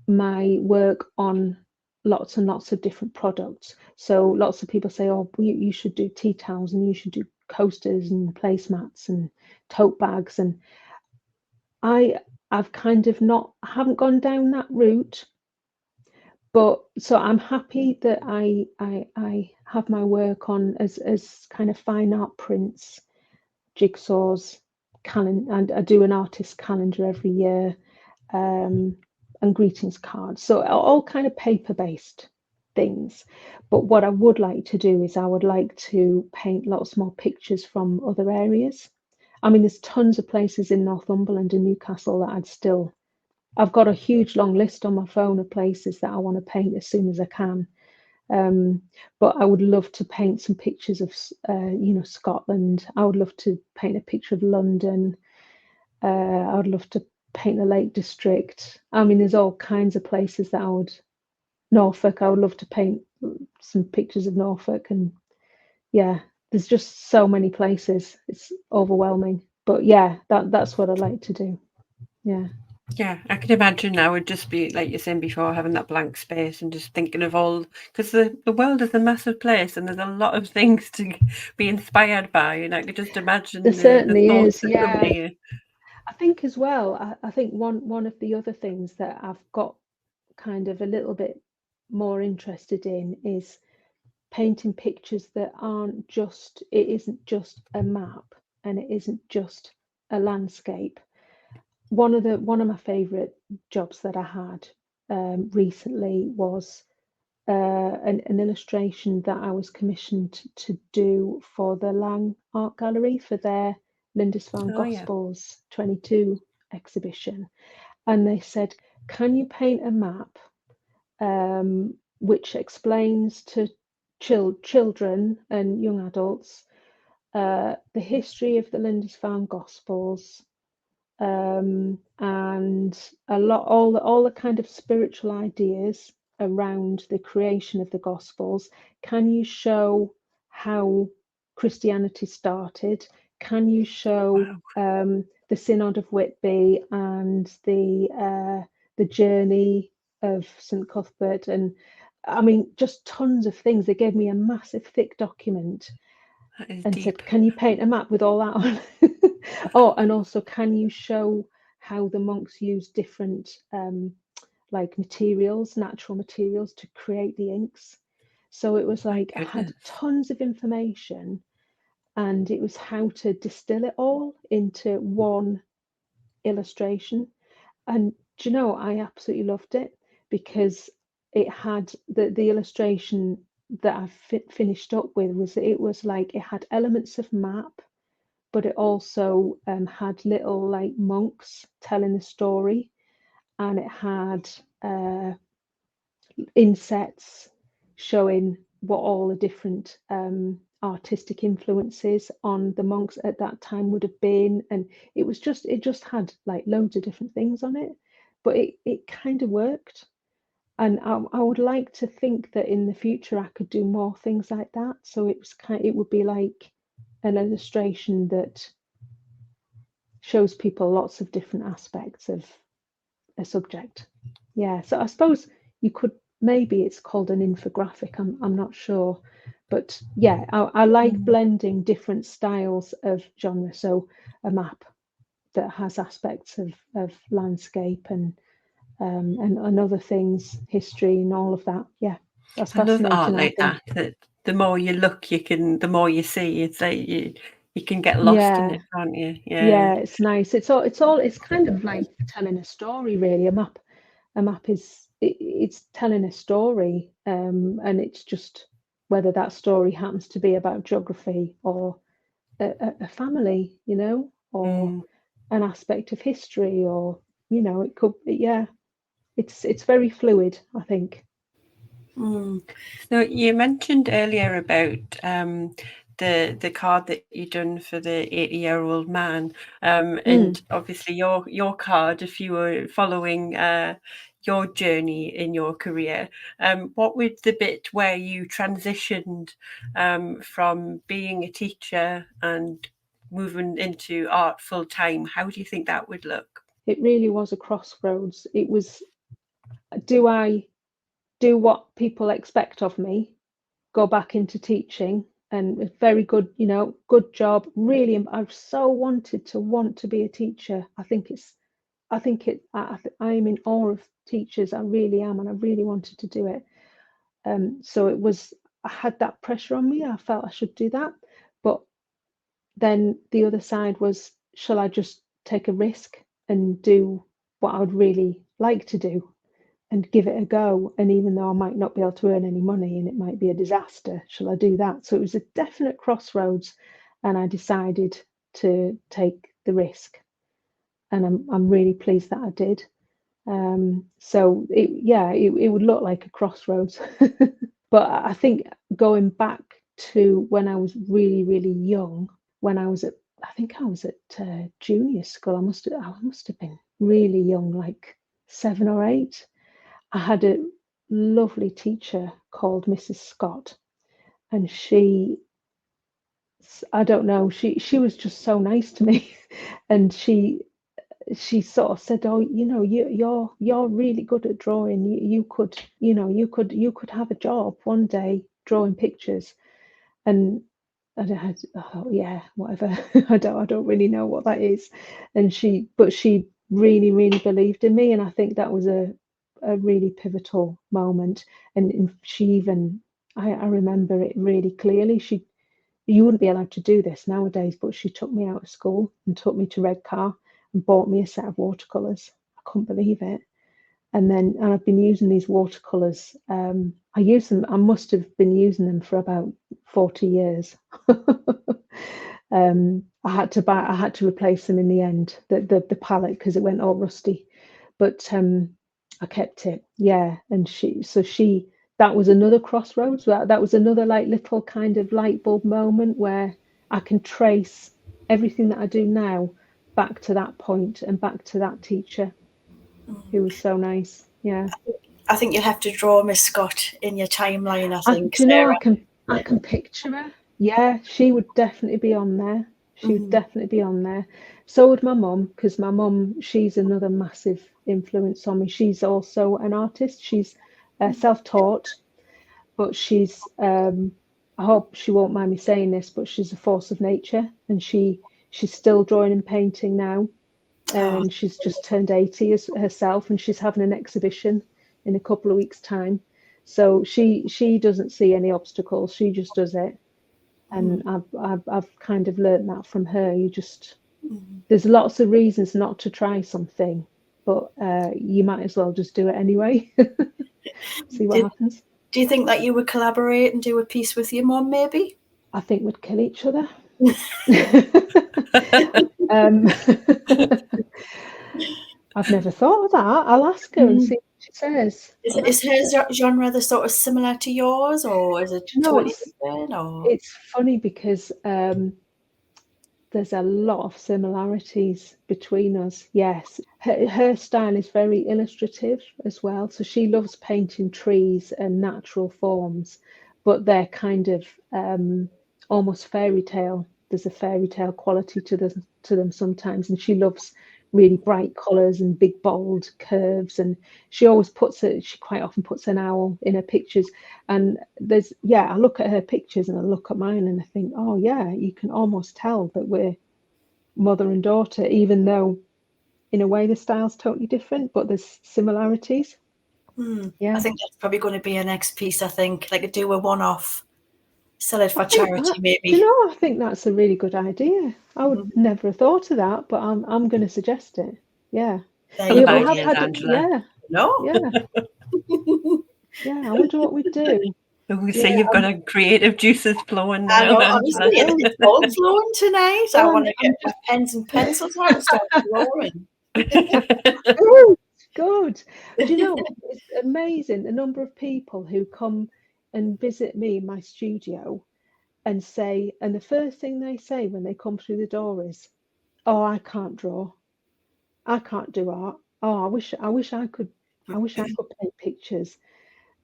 my work on lots and lots of different products. So lots of people say, oh, you should do tea towels, and you should do coasters and placemats and tote bags, and I've kind of haven't gone down that route. But so I'm happy that I have my work on as kind of fine art prints, jigsaws, and I do an artist calendar every year, and greetings cards. So all kind of paper-based things. But what I would like to do is I would like to paint lots more pictures from other areas. I mean, there's tons of places in Northumberland and Newcastle that I've got a huge long list on my phone of places that I want to paint as soon as I can. But I would love to paint some pictures of, Scotland. I would love to paint a picture of London. I would love to paint the Lake District. I mean, there's all kinds of places that Norfolk, I would love to paint some pictures of Norfolk. And yeah, there's just so many places. It's overwhelming. But yeah, that's what I'd like to do. Yeah. Yeah, I can imagine I would just be, like you're saying before, having that blank space and just thinking of all, because the world is a massive place and there's a lot of things to be inspired by, and I could just imagine There the certainly thoughts is, that come yeah. to you. I think as well, I think one of the other things that I've got kind of a little bit more interested in is painting pictures that it isn't just a map, and it isn't just a landscape. One of my favourite jobs that I had recently was an illustration that I was commissioned to do for the Lang Art Gallery for their Lindisfarne Oh yeah. Gospels 22 exhibition. And they said, can you paint a map which explains to children and young adults the history of the Lindisfarne Gospels, and all the kind of spiritual ideas around the creation of the Gospels. Can you show how Christianity started? Can you show the Synod of Whitby and the journey of St Cuthbert? And I mean, just tons of things. They gave me a massive thick document and deep. said, can you paint a map with all that on? Oh, and also, can you show how the monks use different like natural materials to create the inks? So it was like I had tons of information, and it was how to distill it all into one illustration. And do you know, I absolutely loved it, because it had the illustration that I finished up with was like it had elements of map, but it also had little like monks telling the story, and it had insets showing what all the different artistic influences on the monks at that time would have been. And it just had like loads of different things on it, but it kind of worked. And I would like to think that in the future I could do more things like that. So it would be like an illustration that shows people lots of different aspects of a subject. Yeah, so I suppose you could, maybe it's called an infographic, I'm not sure. But yeah, I like blending different styles of genre. So a map that has aspects of landscape and other things, history and all of that. Yeah, that's I love fascinating, art I like think. that the more you look, the more you see. It's like you can get lost in Yeah, it, can't you? yeah, it's nice. It's kind of like telling a story, really. A map is it's telling a story, and it's just whether that story happens to be about geography or a family, or an aspect of history, or it could be, yeah. It's very fluid, I think. So you mentioned earlier about the card that you done for the 80-year-old man, and obviously your card, if you were following your journey in your career, what was the bit where you transitioned from being a teacher and moving into art full time? How do you think that would look? It really was a crossroads. It was, do I do what people expect of me, go back into teaching, and a very good, good job. Really, I've so want to be a teacher. I am in awe of teachers. I really am, and I really wanted to do it. So it was, I had that pressure on me. I felt I should do that. But then the other side was, shall I just take a risk and do what I would really like to do and give it a go? And even though I might not be able to earn any money and it might be a disaster, shall I do that? So it was a definite crossroads, and I decided to take the risk. And I'm really pleased that I did. So it would look like a crossroads. But I think going back to when I was really, really young, when I was at junior school, I must have been really young, like 7 or 8. I had a lovely teacher called Mrs. Scott, and I don't know, she was just so nice to me. And she sort of said, "Oh, you're really good at drawing. You could have a job one day drawing pictures." And I thought, yeah, whatever. I don't really know what that is. But she really, really believed in me, and I think that was a really pivotal moment. And I remember it really clearly. You wouldn't be allowed to do this nowadays, but she took me out of school and took me to Redcar and bought me a set of watercolours. I couldn't believe it. And I've been using these watercolours. I must have been using them for about 40 years. I had to replace them in the end, the palette, because it went all rusty. But I kept it, yeah. And that was another crossroads. That was another like little kind of light bulb moment where I can trace everything that I do now back to that point and back to that teacher who was so nice. Yeah. I think you'll have to draw Miss Scott in your timeline, I think. Do you know, Sarah. I can picture her. Yeah, she would definitely be on there. She would definitely be on there. So would my mum, because my mum, she's another massive influence on me. She's also an artist. She's self-taught, but she's, I hope she won't mind me saying this, but she's a force of nature, and she's still drawing and painting now. And she's just turned 80 herself, and she's having an exhibition in a couple of weeks' time. So she doesn't see any obstacles. She just does it. And I've kind of learned that from her. There's lots of reasons not to try something, but you might as well just do it anyway. See what happens. Do you think that you would collaborate and do a piece with your mum, maybe? I think we'd kill each other. I've never thought of that. I'll ask her and see what she says. Is her genre the sort of similar to yours, or is it totally different? Or? It's funny because there's a lot of similarities between us. Yes, her style is very illustrative as well. So she loves painting trees and natural forms, but they're kind of almost fairy tale. There's a fairy tale quality to them sometimes, and she loves really bright colours and big bold curves, and she quite often puts an owl in her pictures. And I look at her pictures and I look at mine and I think, oh yeah, you can almost tell that we're mother and daughter, even though in a way the style's totally different, but there's similarities. Yeah, I think that's probably going to be our next piece. I think like do a one-off, sell it for charity, maybe. I think that's a really good idea. I would never have thought of that, but I'm going to suggest it. Yeah. We have had Angela. Yeah. No. Yeah. Yeah. I wonder what we'd do. We say you've got a creative juices flowing now. I know, honestly, it's all flowing tonight. I want to get my pens and pencils out and start drawing. Good. Do you know, it's amazing the number of people who come and visit me in my studio, and the first thing they say when they come through the door is, "Oh, I can't draw. I can't do art. Oh, I could paint pictures."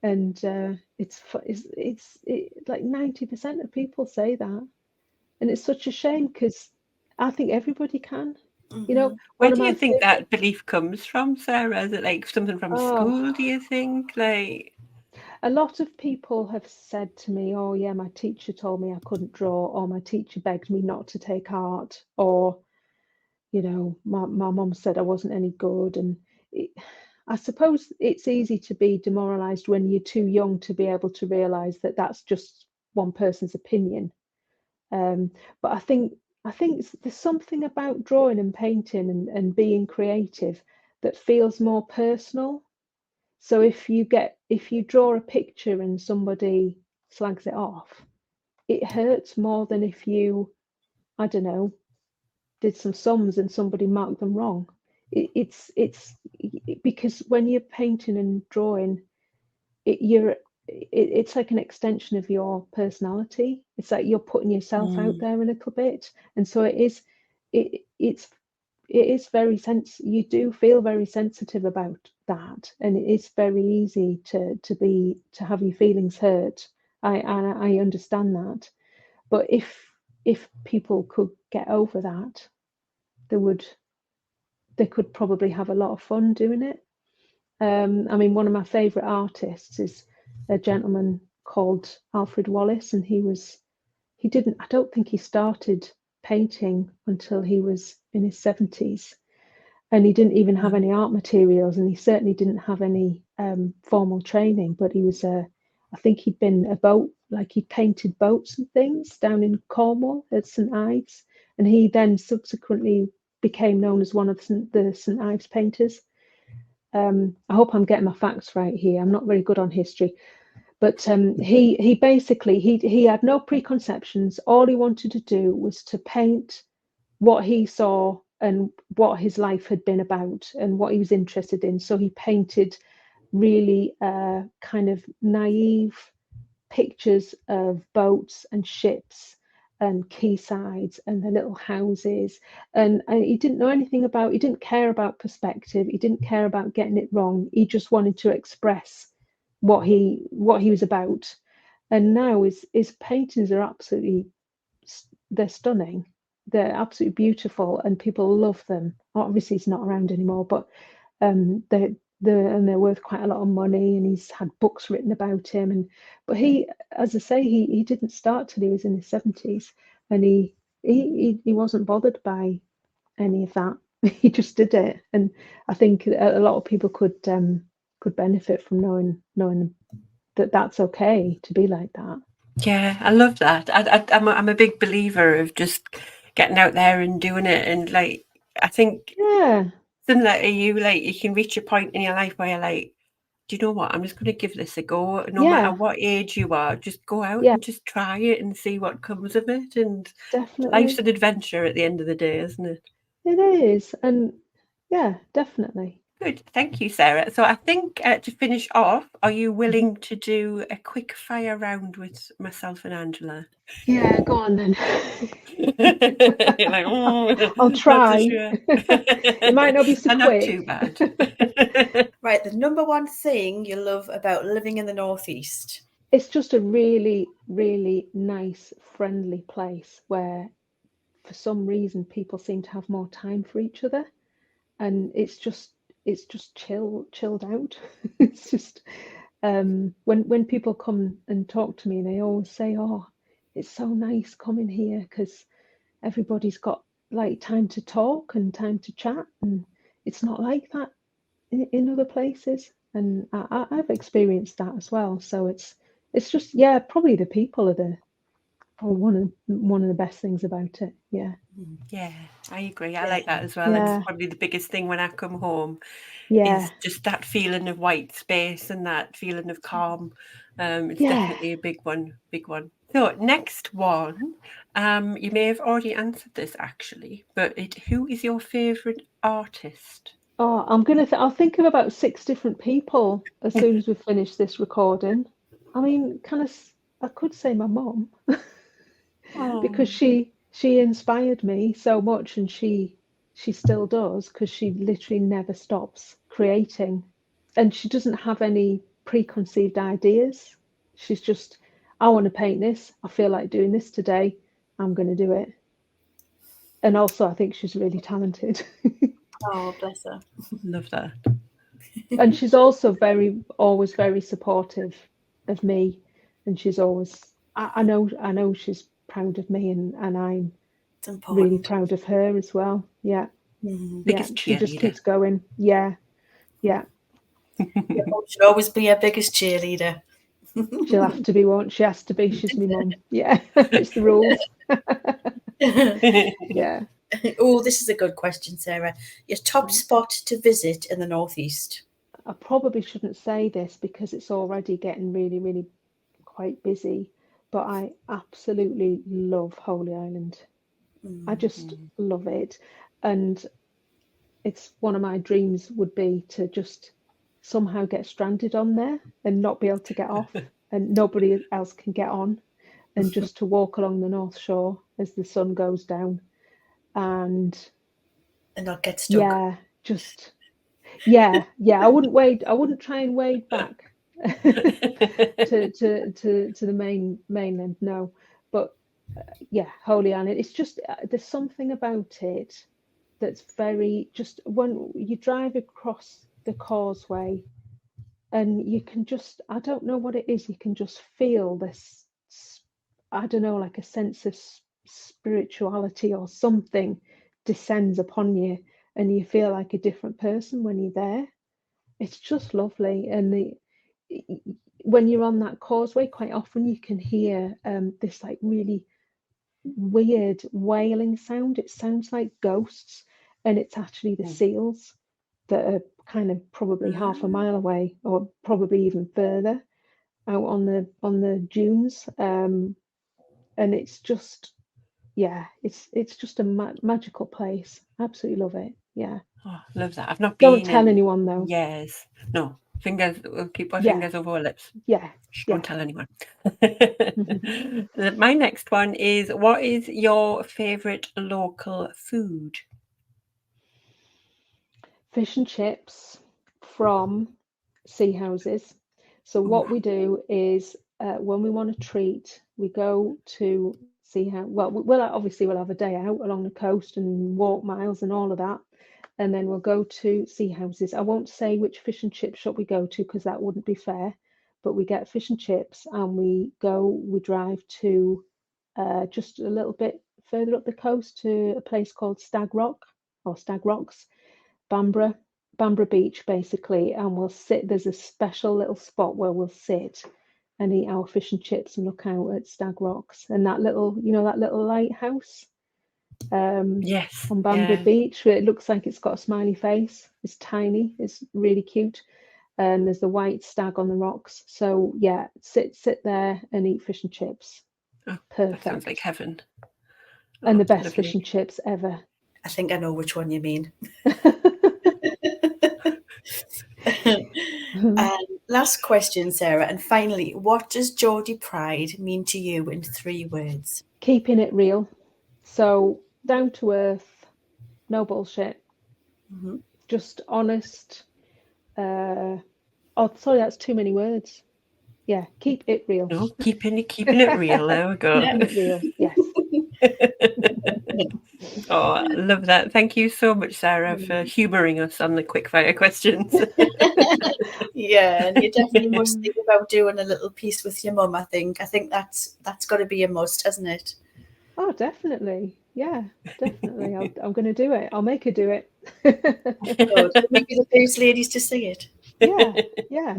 And like 90% of people say that, and it's such a shame because I think everybody can. You know, Where one of do you my think favorite. that belief comes from, Sarah? Is it like something from Oh, school, do you think? Like, a lot of people have said to me, "Oh, yeah, my teacher told me I couldn't draw," or "My teacher begged me not to take art," or my mum said I wasn't any good. And it, I suppose it's easy to be demoralized when you're too young to be able to realize that that's just one person's opinion. But I think there's something about drawing and painting and being creative that feels more personal. So if you draw a picture and somebody slags it off, it hurts more than if you, I don't know, did some sums and somebody marked them wrong. Because when you're painting and drawing, it's like an extension of your personality. It's like you're putting yourself out there a little bit, and so it's very you do feel very sensitive about that, and it is very easy to have your feelings hurt. I understand that, but if people could get over that, they could probably have a lot of fun doing it. I mean, one of my favourite artists is a gentleman called Alfred Wallace, and I don't think he started painting until he was in his 70s, and he didn't even have any art materials, and he certainly didn't have any formal training, but I think he'd been he painted boats and things down in Cornwall at St Ives, and he then subsequently became known as one of the St Ives painters. I hope I'm getting my facts right here. I'm not very good on history, but he basically he had no preconceptions. All he wanted to do was to paint what he saw and what his life had been about and what he was interested in. So he painted really kind of naive pictures of boats and ships and quaysides and the little houses, and he didn't know anything about, he didn't care about perspective, he didn't care about getting it wrong. He just wanted to express what he was about. And now his paintings are they're stunning, they're absolutely beautiful, and people love them. Obviously he's not around anymore, but they're worth quite a lot of money, and he's had books written about him. But he, as I say, he didn't start till he was in his 70s, and he wasn't bothered by any of that. He just did it, and I think a lot of people could benefit from knowing that that's okay to be like that. yeah, I love that. I'm a big believer of just getting out there and doing it, and like I think Yeah, similar to you, like you can reach a point in your life where you're like, do you know what? I'm just going to give this a go. No matter yeah, what age you are, just go out yeah, and just try it and see what comes of it. And life's definitely. an adventure at the end of the day, isn't it? It is, and yeah, definitely. Good. Thank you, Sarah. So I think to finish off, are you Mhm. willing to do a quick fire round with myself and Angela? Yeah, go on then. You're like, I'll not so try. sure. It might not be so They're not too quick. bad. Right, the number one thing you love about living in the Northeast? It's just a really, really nice, friendly place where, for some reason, people seem to have more time for each other, and it's just chilled out. It's just when people come and talk to me, they always say, "Oh, it's so nice coming here because everybody's got like time to talk and time to chat, and it's not like that in other places." And I've experienced that as well. So it's just, yeah, probably the people are probably one of the best things about it. Yeah, Yeah, I agree. I Yeah. like that as well. It's yeah, probably the biggest thing when I come home yeah, is just that feeling of white space and that feeling of calm. It's yeah. definitely a big one, big one. So next one, you may have already answered this actually, but who is your favourite artist? Oh, I'll think of about 6 different people as soon as we finish this recording. I mean, I could say my mom. because Oh, she inspired me so much, and she still does, because she literally never stops creating, and she doesn't have any preconceived ideas. She's just, I want to paint this, I feel like doing this today, I'm going to do it. And also I think she's really talented. Oh, bless her. love that. And she's also always very supportive of me, and she's always, I know she's proud of me, and I'm It's really important. proud of her as well. Yeah, Mm-hmm. yeah, Biggest she just cheerleader. keeps going. Yeah, yeah. Your mum should always be your biggest cheerleader. She'll have to be, won't she? Has to be. She's my mum. Yeah, it's the rules. Yeah. Oh, this is a good question, Sarah. Your top spot to visit in the Northeast? I probably shouldn't say this because it's already getting really, really quite busy, but I absolutely love Holy Island. I just Mm. love it. And it's one of my dreams would be to just somehow get stranded on there and not be able to get off, and nobody else can get on, and just to walk along the North Shore as the sun goes down. And And not get stuck. yeah, just yeah, I wouldn't try and wade back to the mainland, no. But yeah, Holy Island, it's just there's something about it that's very, just when you drive across the causeway, and you can just, I don't know what it is, you can just feel this, I don't know, like a sense of spirituality or something descends upon you, and you feel like a different person when you're there. It's just lovely. And when you're on that causeway, quite often you can hear this like really weird wailing sound. It sounds like ghosts, and it's actually the seals that are kind of probably half a mile away, or probably even further out on the dunes. And it's just, yeah, it's just a magical place. Absolutely love it. Yeah. Oh, love that. I've not Don't been tell in anyone though. years. No, fingers. We'll keep our Yeah, fingers over our lips. yeah, Shh, yeah. don't tell anyone. My next one is: what is your favourite local food? Fish and chips from sea houses. So Ooh, what we do is, when we want a treat, we go to see how well we'll obviously we'll have a day out along the coast and walk miles and all of that, and then we'll go to sea houses. I won't say which fish and chip shop we go to because that wouldn't be fair, but we get fish and chips, and we drive to just a little bit further up the coast to a place called Stag Rock, or Stag Rocks, Bamborough, Bamborough Beach, basically, and we'll sit. There's a special little spot where we'll sit and eat our fish and chips and look out at Stag Rocks, and that little, that little lighthouse yes, on Bamborough yeah. Beach, where it looks like it's got a smiley face. It's tiny. It's really cute. And there's the white stag on the rocks. So yeah, sit there and eat fish and chips. Oh, that sounds like Perfect. heaven. And Oh, the best fish lovely. and chips ever. I think I know which one you mean. Last question, Sarah. And finally, what does Geordie Pride mean to you in 3 words? Keeping it real. So down to earth, no bullshit, Mm-hmm. just honest. Oh, sorry, that's too many words. Yeah, keep it real. No, keeping it real. There we go. Keeping it real. Yes. Oh, I love that. Thank you so much, Sarah, for humouring us on the quickfire questions. Yeah, and you definitely must think about doing a little piece with your mum. I think that's got to be a must, hasn't it? Oh, definitely. Yeah, definitely. I'm going to do it. I'll make her do it. Good. Maybe the first ladies to see it. Yeah, yeah.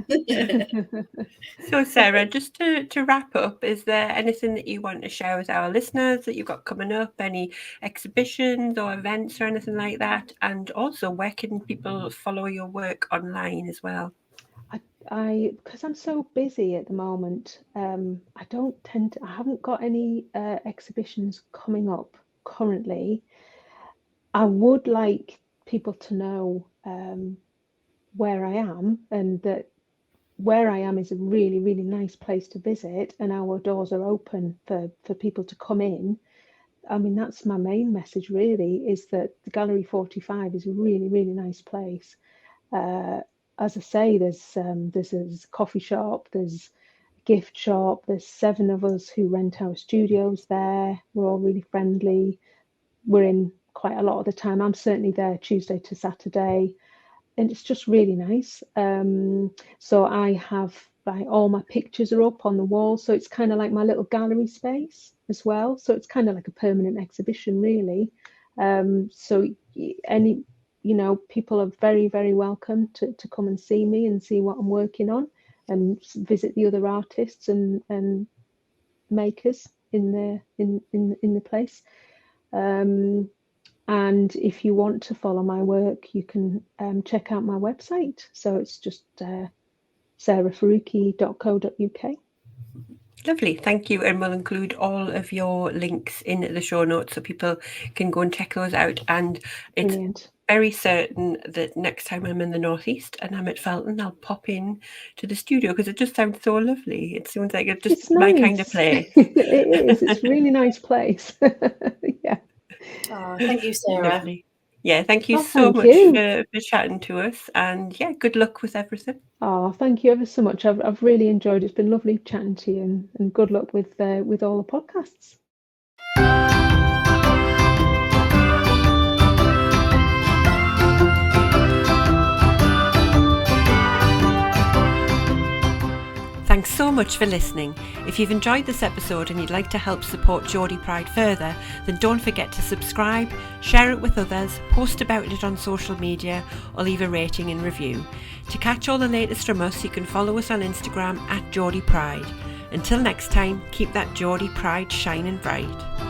So, Sarah, just to wrap up, is there anything that you want to share with our listeners that you've got coming up? Any exhibitions or events or anything like that? And also, where can people follow your work online as well? Because I'm so busy at the moment, I haven't got any exhibitions coming up currently. I would like people to know where I am, and that where I am is a really, really nice place to visit, and our doors are open for people to come in. I mean, that's my main message really, is that the Gallery 45 is a really, really nice place. As I say, there's a coffee shop, there's a gift shop, there's 7 of us who rent our studios there. We're all really friendly. We're in quite a lot of the time. I'm certainly there Tuesday to Saturday, and it's just really nice. So I have, like, all my pictures are up on the wall, so it's kind of like my little gallery space as well. So it's kind of like a permanent exhibition, really. So any, people are very, very welcome to come and see me and see what I'm working on, and visit the other artists and makers in the place. And if you want to follow my work, you can check out my website. So it's just sarahfarooqi.co.uk. Lovely, thank you. And we'll include all of your links in the show notes so people can go and check those out. And it's Brilliant. very certain that next time I'm in the Northeast and I'm at Felton, I'll pop in to the studio, because it just sounds so lovely. It sounds like it's my kind of place. It is. It's a really nice place. Yeah. Oh, thank you, Sarah. Lovely. Yeah, thank you Oh, so thank much you. for chatting to us, and yeah, good luck with everything. Oh, thank you ever so much. I've really enjoyed it. It's been lovely chatting to you, and good luck with all the podcasts. Thanks so much for listening. If you've enjoyed this episode and you'd like to help support Geordie Pride further, then don't forget to subscribe, share it with others, post about it on social media, or leave a rating and review. To catch all the latest from us, you can follow us on Instagram @Geordie Pride. Until next time, keep that Geordie Pride shining bright.